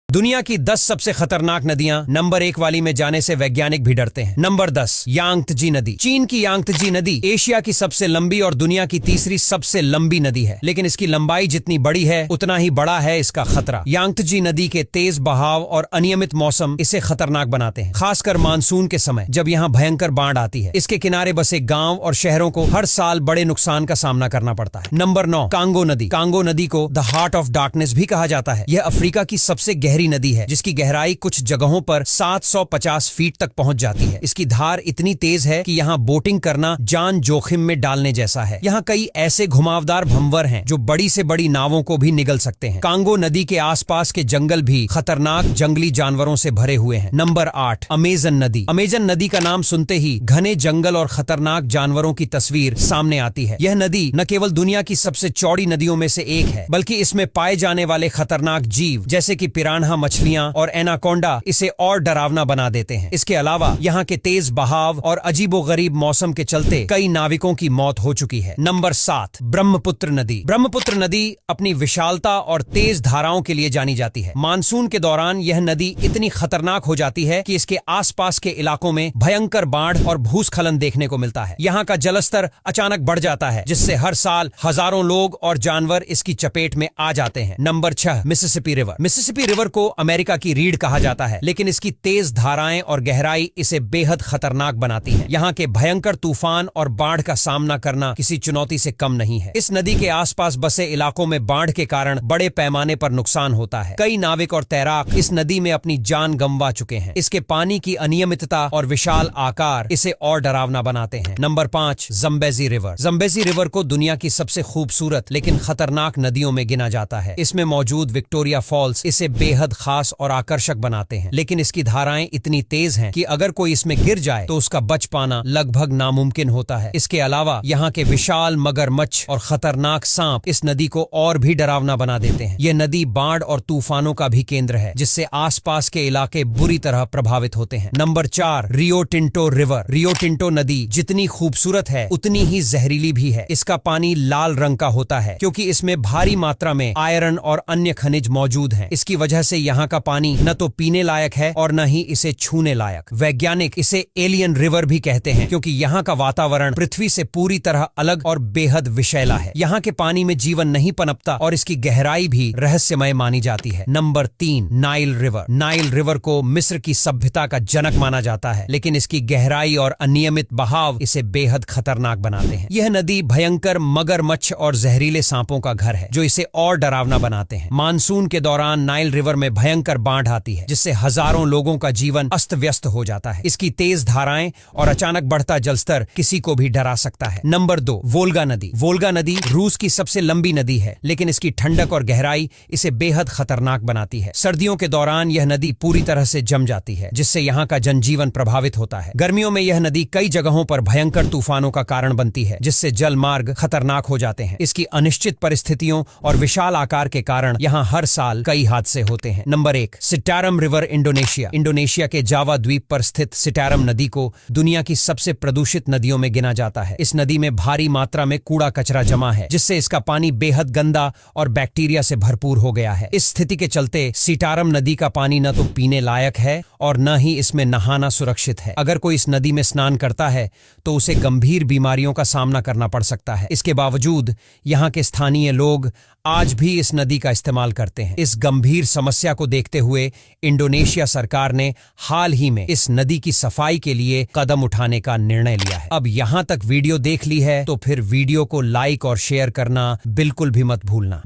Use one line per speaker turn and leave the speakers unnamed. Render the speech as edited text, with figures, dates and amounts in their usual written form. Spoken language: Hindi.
दुनिया की 10 सबसे खतरनाक नदियां नंबर 1 वाली में जाने से वैज्ञानिक भी डरते हैं। नंबर 10 यांगत्जी नदी। चीन की यांगत्जी नदी एशिया की सबसे लंबी और दुनिया की तीसरी सबसे लंबी नदी है, लेकिन इसकी लंबाई जितनी बड़ी है उतना ही बड़ा है इसका खतरा। यांगत्जी नदी के तेज बहाव और अनियमित मौसम इसे खतरनाक बनाते हैं, खासकर मानसून के समय जब यहाँ भयंकर बाढ़ आती है। इसके किनारे बसे गाँव और शहरों को हर साल बड़े नुकसान का सामना करना पड़ता है। नंबर 9 कांगो नदी। कांगो नदी को द हार्ट ऑफ डार्कनेस भी कहा जाता है। यह अफ्रीका की सबसे गहरी नदी है, जिसकी गहराई कुछ जगहों पर 750 फीट तक पहुंच जाती है। इसकी धार इतनी तेज है कि यहाँ बोटिंग करना जान जोखिम में डालने जैसा है। यहाँ कई ऐसे घुमावदार भंवर हैं जो बड़ी से बड़ी नावों को भी निगल सकते हैं। कांगो नदी के आसपास के जंगल भी खतरनाक जंगली जानवरों से भरे हुए हैं। नंबर 8 अमेजन नदी। अमेजन नदी का नाम सुनते ही घने जंगल और खतरनाक जानवरों की तस्वीर सामने आती है। यह नदी न केवल दुनिया की सबसे चौड़ी नदियों में से एक है, बल्कि इसमें पाए जाने वाले खतरनाक जीव जैसे कि पिरान्हा मछलियां और एनाकोंडा इसे और डरावना बना देते हैं। इसके अलावा यहाँ के तेज बहाव और अजीबोगरीब मौसम के चलते कई नाविकों की मौत हो चुकी है। नंबर 7 ब्रह्मपुत्र नदी। ब्रह्मपुत्र नदी अपनी विशालता और तेज धाराओं के लिए जानी जाती है। मानसून के दौरान यह नदी इतनी खतरनाक हो जाती है कि इसके आसपास के इलाकों में भयंकर बाढ़ और भूस्खलन देखने को मिलता है। यहाँ का जलस्तर अचानक बढ़ जाता है, जिससे हर साल हजारों लोग और जानवर इसकी चपेट में आ जाते हैं। Number 6 Mississippi river. Mississippi river को अमेरिका की रीढ़ कहा जाता है, लेकिन इसकी तेज धाराएं और गहराई इसे बेहद खतरनाक बनाती है। यहाँ के भयंकर तूफान और बाढ़ का सामना करना किसी चुनौती से कम नहीं है। इस नदी के आसपास बसे इलाकों में बाढ़ के कारण बड़े पैमाने पर नुकसान होता है। कई नाविक और तैराक इस नदी में अपनी जान गंवा चुके हैं। इसके पानी की अनियमितता और विशाल आकार इसे और डरावना बनाते हैं। Number 5 Zambezi river. Zambezi river को दुनिया की सबसे खूबसूरत लेकिन खतरनाक नदियों में गिना जाता है। इसमें मौजूद विक्टोरिया फॉल्स इसे बेहद खास और आकर्षक बनाते हैं, लेकिन इसकी धाराएं इतनी तेज हैं कि अगर कोई इसमें गिर जाए तो उसका बच पाना लगभग नामुमकिन होता है। इसके अलावा यहाँ के विशाल मगरमच्छ और खतरनाक सांप इस नदी को और भी डरावना बना देते हैं। यह नदी बाढ़ और तूफानों का भी केंद्र है, जिससे आसपास के इलाके बुरी तरह प्रभावित होते हैं। Number 4 Rio Tinto river. Rio Tinto नदी जितनी खूबसूरत है उतनी ही जहरीली भी है। इसका पानी लाल रंग का होता है क्योंकि इसमें भारी मात्रा में आयरन और अन्य खनिज मौजूद हैं। इसकी वजह से यहाँ का पानी न तो पीने लायक है और न ही इसे छूने लायक। वैज्ञानिक इसे एलियन रिवर भी कहते हैं, क्योंकि यहाँ का वातावरण पृथ्वी से पूरी तरह अलग और बेहद विषैला है। यहाँ के पानी में जीवन नहीं पनपता और इसकी गहराई भी रहस्यमय मानी जाती है। Number 3 Nile river. Nile river को मिस्र की सभ्यता का जनक माना जाता है, लेकिन इसकी गहराई और अनियमित बहाव इसे बेहद खतरनाक बनाते हैं। यह नदी भयंकर मगरमच्छ और जहरीले सांपों का घर है, जो इसे और डरावना बनाते हैं। मानसून के दौरान नाइल रिवर में भयंकर बाढ़ आती है, जिससे हजारों लोगों का जीवन अस्त व्यस्त हो जाता है। इसकी तेज धाराएं और अचानक बढ़ता जलस्तर किसी को भी डरा सकता है। नंबर 2 वोल्गा नदी। वोल्गा नदी रूस की सबसे लंबी नदी है, लेकिन इसकी ठंडक और गहराई इसे बेहद खतरनाक बनाती है। सर्दियों के दौरान यह नदी पूरी तरह से जम जाती है, जिससे यहाँ का जनजीवन प्रभावित होता है। गर्मियों में यह नदी कई जगहों पर भयंकर तूफानों का कारण बनती है, जिससे जल मार्ग खतरनाक हो जाते हैं। इसकी अनिश्चित परिस्थितियों और विशाल आकार के कारण यहाँ हर साल कई हादसे होते हैं। Number 1 Citarum river Indonesia. Indonesia के जावा द्वीप पर स्थित सिटारम नदी को दुनिया की सबसे प्रदूषित नदियों में गिना जाता है। इस नदी में भारी मात्रा में कूड़ा कचरा जमा है, जिससे इसका पानी बेहद गंदा और बैक्टीरिया से भरपूर हो गया है। इस स्थिति के चलते सिटारम नदी का पानी न तो पीने लायक है और न ही इसमें नहाना सुरक्षित है। अगर कोई इस नदी में स्नान करता है तो उसे गंभीर बीमारियों का सामना करना पड़ सकता है। इसके बावजूद यहाँ के स्थानीय लोग आज भी इस नदी का इस्तेमाल करते हैं। इस गंभीर समस्या को देखते हुए इंडोनेशिया सरकार ने हाल ही में इस नदी की सफाई के लिए कदम उठाने का निर्णय लिया है। अब यहाँ तक वीडियो देख ली है तो फिर वीडियो को लाइक और शेयर करना बिल्कुल भी मत भूलना।